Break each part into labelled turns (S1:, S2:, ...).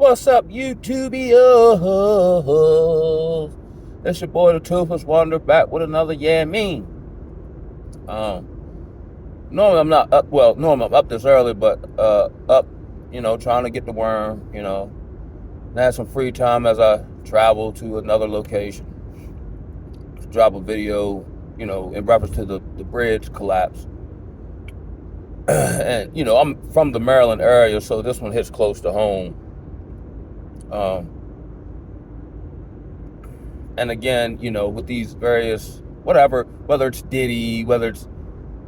S1: What's up, YouTubio? It's your boy, the Toothless Wonder, back with another mean. Um, Normally I'm not up. Well, normally I'm up this early, but up, trying to get the worm. And have some free time as I travel to another location to drop a video. In reference to the bridge collapse. And I'm from the Maryland area, so this one hits close to home. Um, And again, with these various whatever, whether it's Diddy, whether it's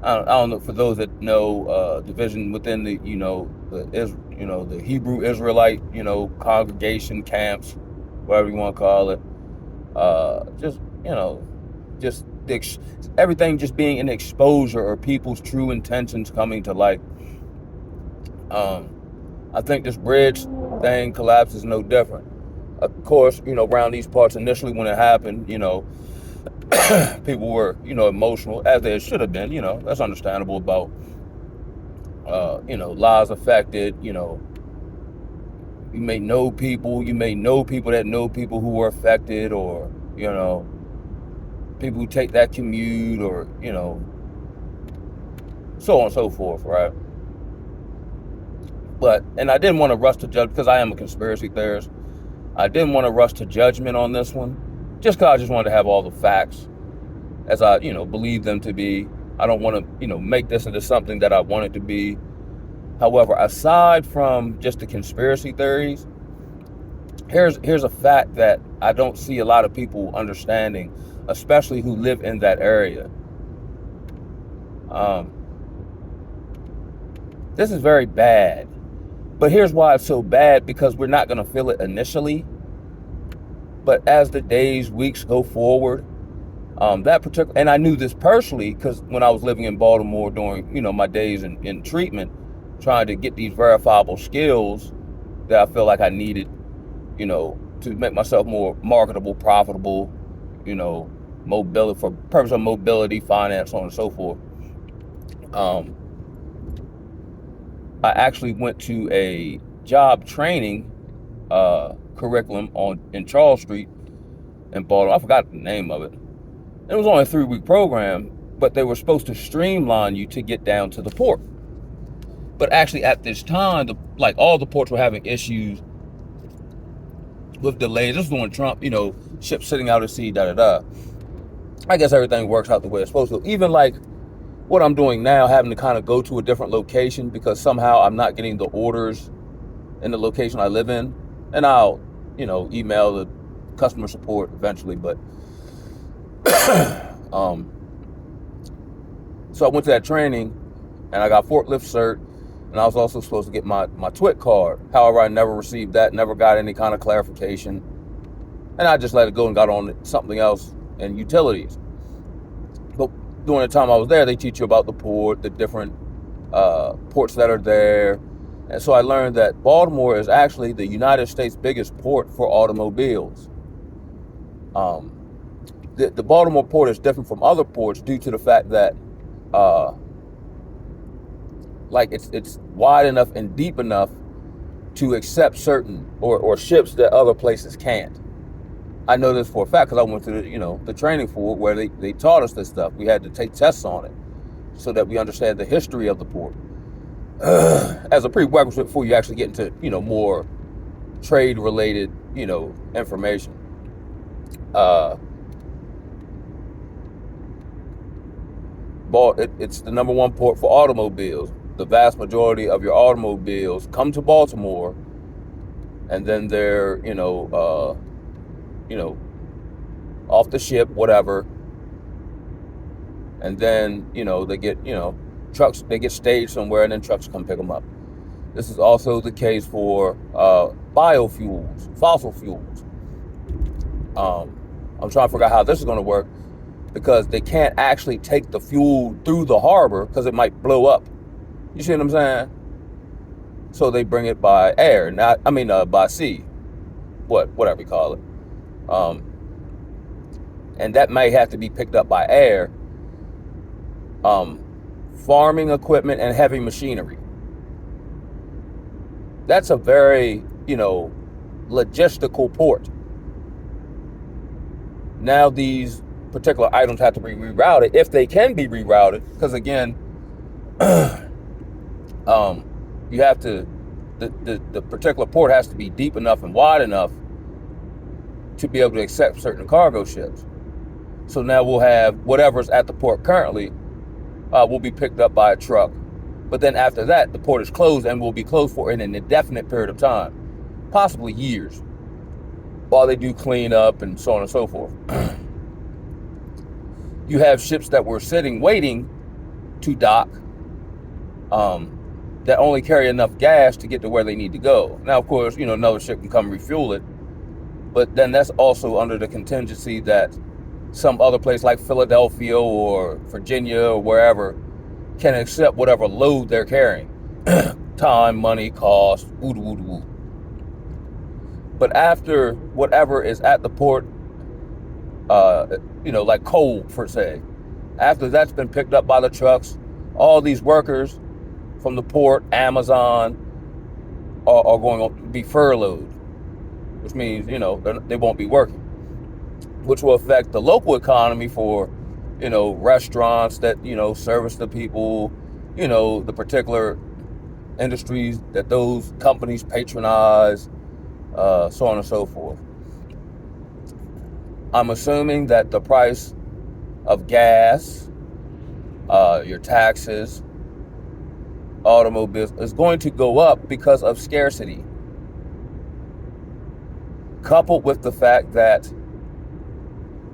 S1: I don't know, for those that know division within the the Hebrew Israelite congregation camps, whatever you want to call it, just just everything just being an exposure or people's true intentions coming to light. Um, I think this bridge thing collapse is no different. Of course, around these parts initially when it happened, people were, emotional, as they should have been. That's understandable about, lives affected. You may know people that know people who were affected, or, people who take that commute, or, so on and so forth, right? And I didn't want to rush to judge because I am a conspiracy theorist. I didn't want to rush to judgment on this one, just because I just wanted to have all the facts as I, believe them to be. I don't want to, make this into something that I want it to be. However, aside from just the conspiracy theories, here's a fact that I don't see a lot of people understanding, especially who live in that area. This is very bad. But here's why it's so bad, because we're not going to feel it initially. But as the days, weeks go forward, and I knew this personally because when I was living in Baltimore during, my days in treatment, trying to get these verifiable skills that I feel like I needed, to make myself more marketable, profitable, mobility, for purpose of mobility, finance, so on and so forth. I actually went to a job training curriculum in Charles Street in Baltimore. I forgot the name of it. It was only a 3-week program, but they were supposed to streamline you to get down to the port. But actually, at this time, all the ports were having issues with delays. This was when Trump, ships sitting out at sea, I guess everything works out the way it's supposed to. Even what I'm doing now, having to kind of go to a different location because somehow I'm not getting the orders in the location I live in. And I'll, email the customer support eventually. But so I went to that training and I got forklift cert, and I was also supposed to get my TWIC card. However, I never received that, never got any kind of clarification. And I just let it go and got on something else in utilities. But during the time I was there, they teach you about the port, the different ports that are there. And so I learned that Baltimore is actually the United States' biggest port for automobiles. The Baltimore port is different from other ports due to the fact that it's wide enough and deep enough to accept certain or ships that other places can't. I know this for a fact because I went to the training for it, where they taught us this stuff. We had to take tests on it so that we understand the history of the port as a prerequisite before you actually get into more trade related information. It's the number one port for automobiles. The vast majority of your automobiles come to Baltimore, and then they're off the ship, whatever. And then, they get, trucks, they get staged somewhere, and then trucks come pick them up. This is also the case for biofuels, fossil fuels. I'm trying to figure out how this is going to work, because they can't actually take the fuel through the harbor because it might blow up. You see what I'm saying? So they bring it by air, by sea, whatever you call it. And that may have to be picked up by air. Farming equipment and heavy machinery. That's a very, logistical port. Now these particular items have to be rerouted, if they can be rerouted, because again, you have to, the particular port has to be deep enough and wide enough to be able to accept certain cargo ships. So now we'll have whatever's at the port currently will be picked up by a truck. But then after that, the port is closed and will be closed for an indefinite period of time, possibly years, while they do clean up and so on and so forth. You have ships that were sitting waiting to dock that only carry enough gas to get to where they need to go. Now, of course, another ship can come refuel it, but then that's also under the contingency that some other place like Philadelphia or Virginia or wherever can accept whatever load they're carrying. Time, money, cost, woo. But after whatever is at the port, like coal per se, after that's been picked up by the trucks, all these workers from the port, Amazon, are going to be furloughed, which means, they won't be working, which will affect the local economy for, restaurants that, service the people, the particular industries that those companies patronize, so on and so forth. I'm assuming that the price of gas, your taxes, automobiles is going to go up because of scarcity, coupled with the fact that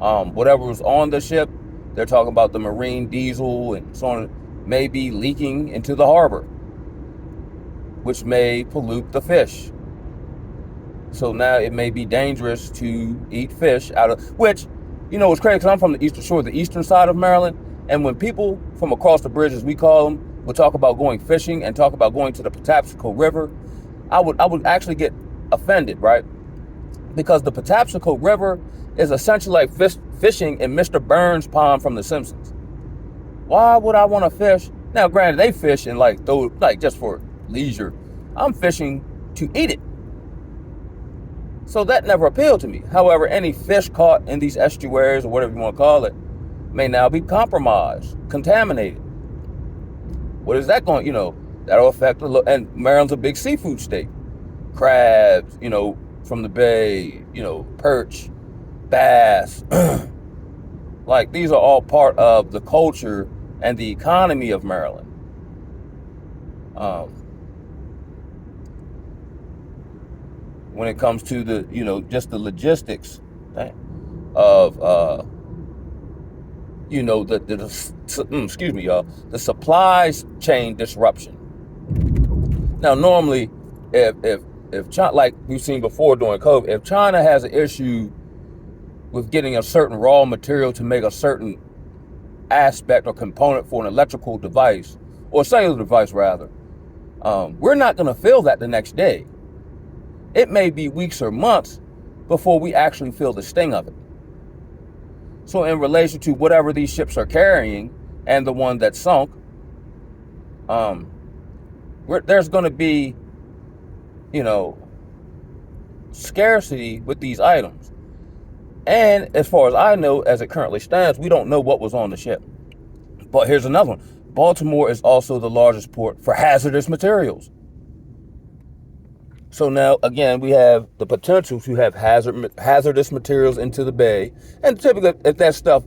S1: whatever was on the ship, they're talking about the marine diesel and so on, may be leaking into the harbor, which may pollute the fish. So now it may be dangerous to eat fish out of, which, it's crazy because I'm from the Eastern Shore, the eastern side of Maryland. And when people from across the bridge, as we call them, would talk about going fishing and talk about going to the Patapsco River, I would actually get offended, right? Because the Patapsco River is essentially like fishing in Mr. Burns' pond from The Simpsons. Why would I want to fish? Now, granted, they fish and just for leisure. I'm fishing to eat it. So that never appealed to me. However, any fish caught in these estuaries or whatever you want to call it may now be compromised, contaminated. What is that going, that'll affect and Maryland's a big seafood state. Crabs, from the bay, perch, bass. These are all part of the culture and the economy of Maryland. When it comes to the, just the logistics of, excuse me, y'all, the supply chain disruption. Now, normally, if China, like we've seen before during COVID, if China has an issue with getting a certain raw material to make a certain aspect or component for an electrical device, or cellular device rather, we're not going to feel that the next day. It may be weeks or months before we actually feel the sting of it. So in relation to whatever these ships are carrying and the one that sunk, there's going to be, scarcity with these items. And as far as I know, as it currently stands, we don't know what was on the ship. But here's another one. Baltimore is also the largest port for hazardous materials. So now, again, we have the potential to have hazardous materials into the bay. And typically, if that stuff,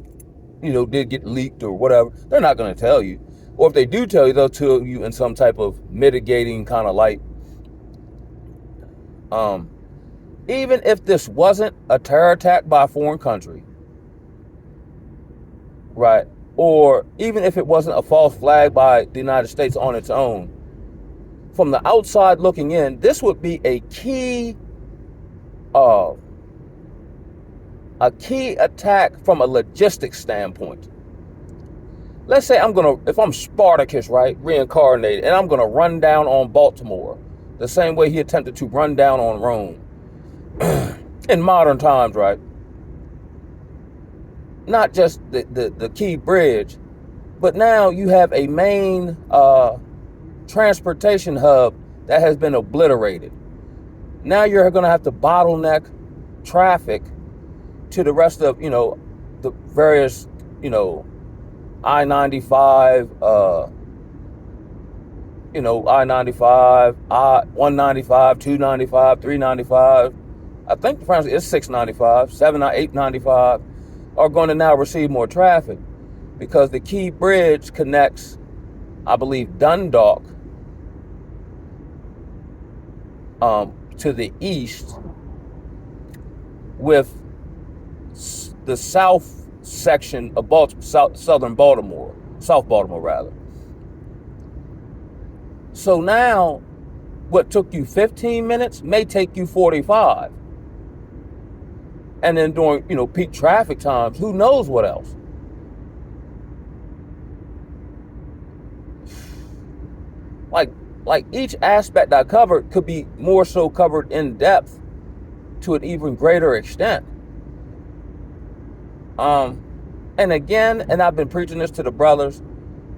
S1: did get leaked or whatever, they're not going to tell you. Or if they do tell you, they'll tell you in some type of mitigating kind of light. Even if this wasn't a terror attack by a foreign country, right? Or even if it wasn't a false flag by the United States on its own, from the outside looking in, this would be a key attack from a logistics standpoint. Let's say if I'm Spartacus, right, reincarnated, and I'm gonna run down on Baltimore the same way he attempted to run down on Rome in modern times, right? Not just the key bridge, but now you have a main transportation hub that has been obliterated. Now you're going to have to bottleneck traffic to the rest of, the various, I-95, I-95, 195, 295, 395. I think frankly it's 695, 895 are going to now receive more traffic because the Key Bridge connects, I believe, Dundalk to the east with the south section of southern Baltimore, South Baltimore rather. So now what took you 15 minutes may take you 45. And then during, peak traffic times, who knows what else? Like each aspect I covered could be more so covered in depth to an even greater extent. And again, and I've been preaching this to the brothers,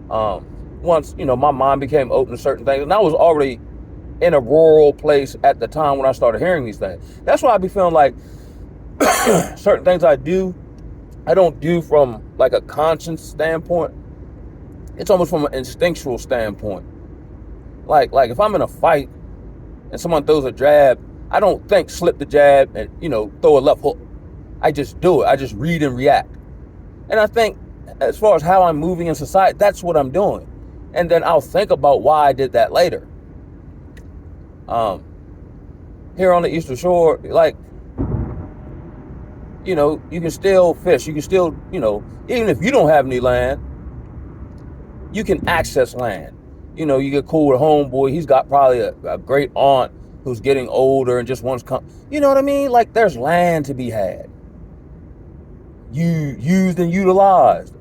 S1: once, my mind became open to certain things, and I was already in a rural place at the time when I started hearing these things. That's why I be feeling like certain things I don't do from like a conscience standpoint. It's almost from an instinctual standpoint. Like if I'm in a fight and someone throws a jab, I don't think slip the jab and, throw a left hook. I just do it. I just read and react. And I think as far as how I'm moving in society, that's what I'm doing. And then I'll think about why I did that later. Here on the Eastern Shore, you can still fish. You can still, even if you don't have any land, you can access land. You get cool with a homeboy. He's got probably a great aunt who's getting older and just wants to come. You know what I mean? Like there's land to be had. Used and utilized.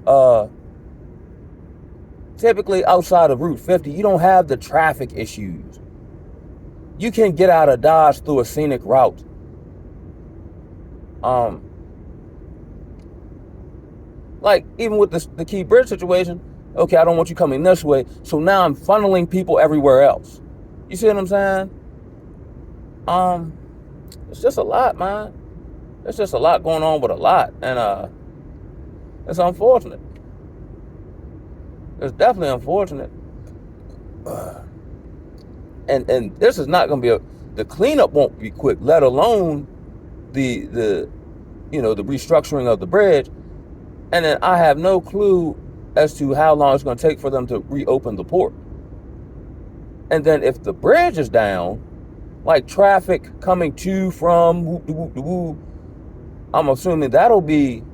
S1: Typically outside of Route 50, you don't have the traffic issues. You can get out of Dodge through a scenic route. Like even with the Key Bridge situation, okay, I don't want you coming this way, so now I'm funneling people everywhere else. You see what I'm saying? It's just a lot, man. It's just a lot going on with a lot, and it's unfortunate. It's definitely unfortunate. And this is not going to be the cleanup won't be quick, let alone the restructuring of the bridge. And then I have no clue as to how long it's going to take for them to reopen the port. And then if the bridge is down, like traffic coming to from I'm assuming that'll be,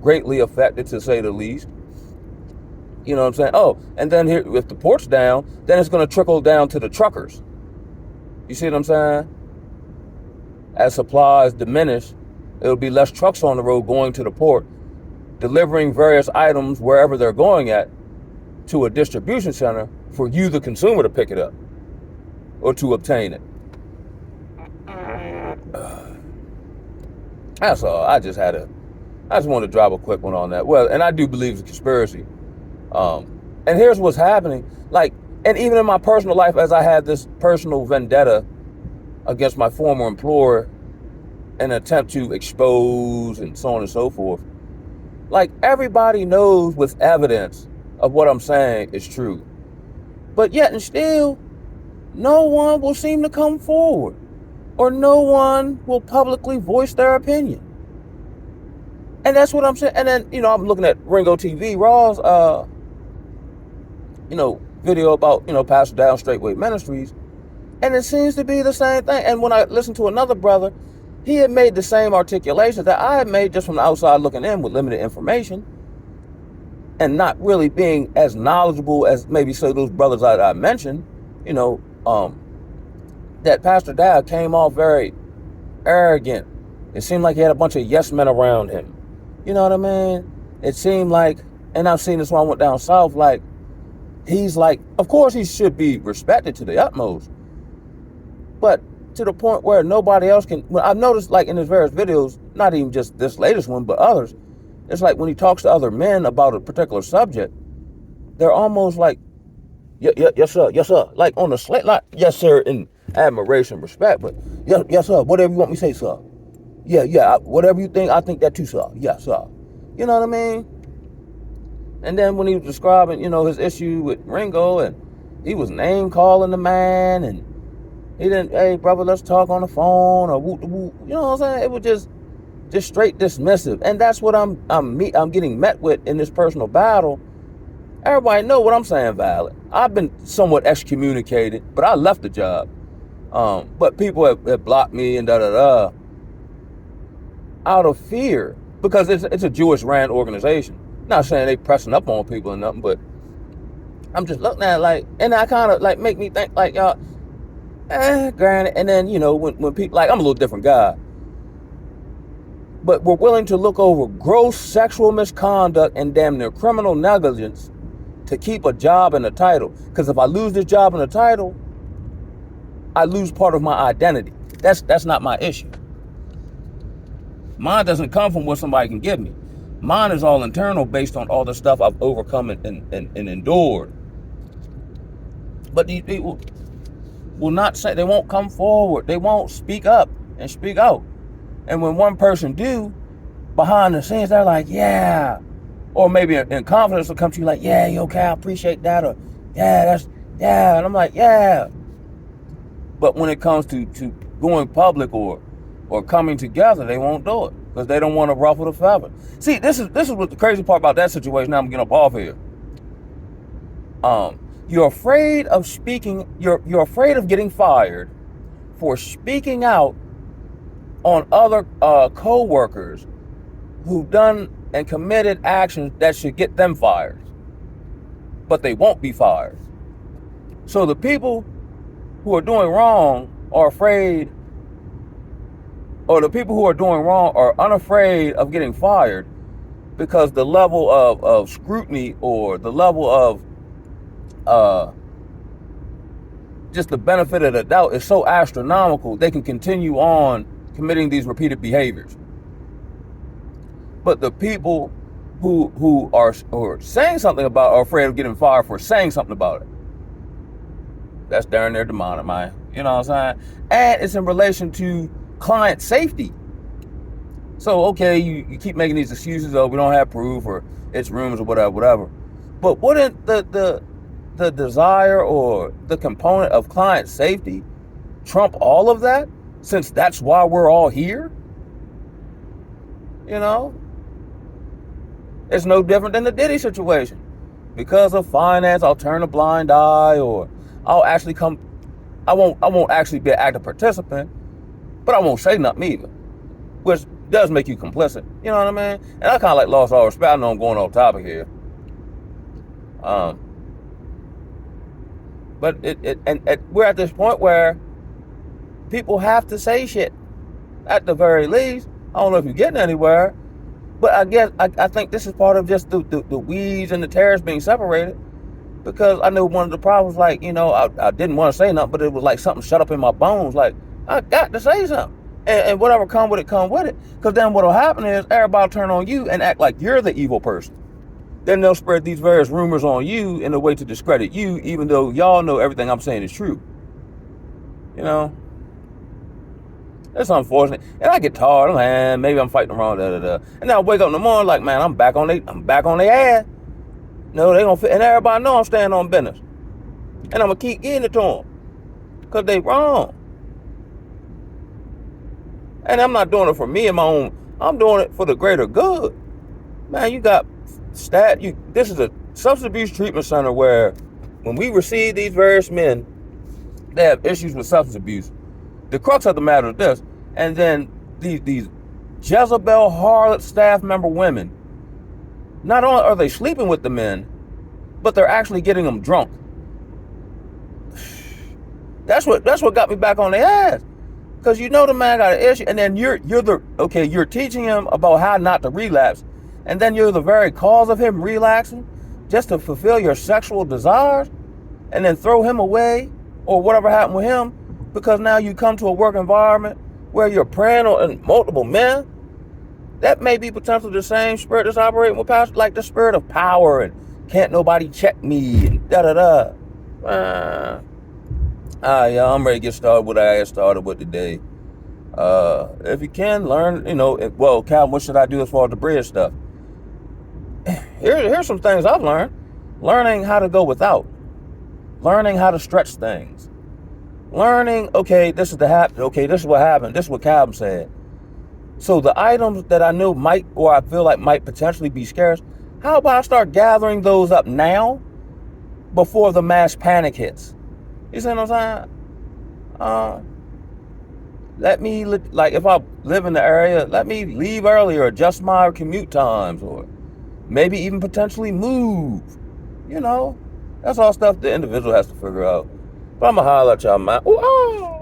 S1: greatly affected, to say the least. You know what I'm saying? Oh, and then here, if the port's down, then it's going to trickle down to the truckers. You see what I'm saying? As supplies diminish, it'll be less trucks on the road going to the port, delivering various items wherever they're going at to a distribution center for you, the consumer, to pick it up or to obtain it. That's all. I just wanted to drop a quick one on that. Well, and I do believe it's a conspiracy. And here's what's happening. And even in my personal life, as I had this personal vendetta against my former employer, an attempt to expose and so on and so forth. Everybody knows with evidence of what I'm saying is true. But yet and still, no one will seem to come forward, or no one will publicly voice their opinion. And that's what I'm saying. And then, I'm looking at Ringo TV, Raw's, video about, Pastor Down Straightway Ministries. And it seems to be the same thing. And when I listened to another brother, he had made the same articulation that I had made just from the outside looking in with limited information and not really being as knowledgeable as maybe say those brothers I mentioned, that Pastor Dow came off very arrogant. It seemed like he had a bunch of yes men around him. You know what I mean? It seemed like, and I've seen this when I went down south, he's of course he should be respected to the utmost, but to the point where nobody else can. Well, I've noticed in his various videos, not even just this latest one, but others, it's like when he talks to other men about a particular subject, they're almost yes sir, on the slant, like yes sir in admiration, respect, but Yes, yes, sir. Whatever you want me to say, sir. Yeah, yeah. Whatever you think, I think that too, sir. Yes, sir. You know what I mean? And then when he was describing, his issue with Ringo, and he was name calling the man, and he didn't, hey brother, let's talk on the phone or whoop whoop. You know what I'm saying? It was just straight dismissive, and that's what I'm getting met with in this personal battle. Everybody know what I'm saying valid. I've been somewhat excommunicated, but I left the job. But people have blocked me and da out of fear, because it's a Jewish ran organization. Not saying they pressing up on people or nothing, but I'm just looking at it like, and I kind of like make me think like, y'all, granted. And then when people, like, I'm a little different guy, but we're willing to look over gross sexual misconduct and damn near criminal negligence to keep a job and a title. Because if I lose this job and a title, I lose part of my identity. That's not my issue. Mine doesn't come from what somebody can give me. Mine is all internal, based on all the stuff I've overcome and endured. But these people will not say, they won't come forward. They won't speak up and speak out. And when one person do, behind the scenes, they're like, yeah. Or maybe in confidence will come to you like, yeah, you okay, I appreciate that. Or, yeah, and I'm like, yeah. But when it comes to going public or coming together, they won't do it, because they don't want to ruffle the feather. See, this is what the crazy part about that situation. Now I'm getting up off here. You're afraid of speaking. You're afraid of getting fired for speaking out on other co-workers who've done and committed actions that should get them fired, but they won't be fired. So the people who are doing wrong are afraid, or the people who are doing wrong are unafraid of getting fired, because the level of scrutiny, or the level of just the benefit of the doubt is so astronomical, they can continue on committing these repeated behaviors. But the people who are saying something about, are afraid of getting fired for saying something about it. That's darn near demonic, man. You know what I'm saying? And it's in relation to client safety. So, okay, you keep making these excuses of we don't have proof, or it's rumors, or whatever. But wouldn't the desire or the component of client safety trump all of that, since that's why we're all here? It's no different than the Diddy situation. Because of finance, I'll turn a blind eye, or I'll actually I won't actually be an active participant, but I won't say nothing either, which does make you complicit. You know what I mean? And I kind of like lost all respect. I know I'm going off topic here. But we're at this point where people have to say shit, at the very least. I don't know if you're getting anywhere, but I guess I think this is part of just the weeds and the tares being separated. Because I knew one of the problems, like, I didn't want to say nothing, but it was like something shut up in my bones. Like, I got to say something. And whatever come with it. Because then what'll happen is everybody will turn on you and act like you're the evil person. Then they'll spread these various rumors on you in a way to discredit you, even though y'all know everything I'm saying is true. It's unfortunate. And I get tired. Man, maybe I'm fighting wrong. And then I wake up in the morning like, man, I'm back on their ass. No, they gonna fit, and everybody know I'm standing on business, and I'm gonna keep getting it to them, cause they wrong. And I'm not doing it for me and my own. I'm doing it for the greater good. Man, you got this is a substance abuse treatment center where, when we receive these various men, they have issues with substance abuse. The crux of the matter is this, and then these Jezebel harlot staff member women. Not only are they sleeping with the men, but they're actually getting them drunk. That's what got me back on their ass. Because the man got an issue, and then you're teaching him about how not to relapse, and then you're the very cause of him relapsing, just to fulfill your sexual desires, and then throw him away, or whatever happened with him, because now you come to a work environment where you're preying on multiple men. That may be potentially the same spirit that's operating with power, like the spirit of power and can't nobody check me and da-da-da. Yeah, I'm ready to get started with what I got started with today. If you can learn, well, Calvin, what should I do as far as the bridge stuff? Here's some things I've learned. Learning how to go without. Learning how to stretch things. Learning, okay, this is this is what happened. This is what Calvin said. So the items that I knew might, or I feel like might potentially be scarce, how about I start gathering those up now before the mass panic hits? You see what I'm saying? Let me, like, if I live in the area, let me leave earlier, adjust my commute times, or maybe even potentially move. That's all stuff the individual has to figure out. But I'm going to holler at y'all, man. Ooh, oh.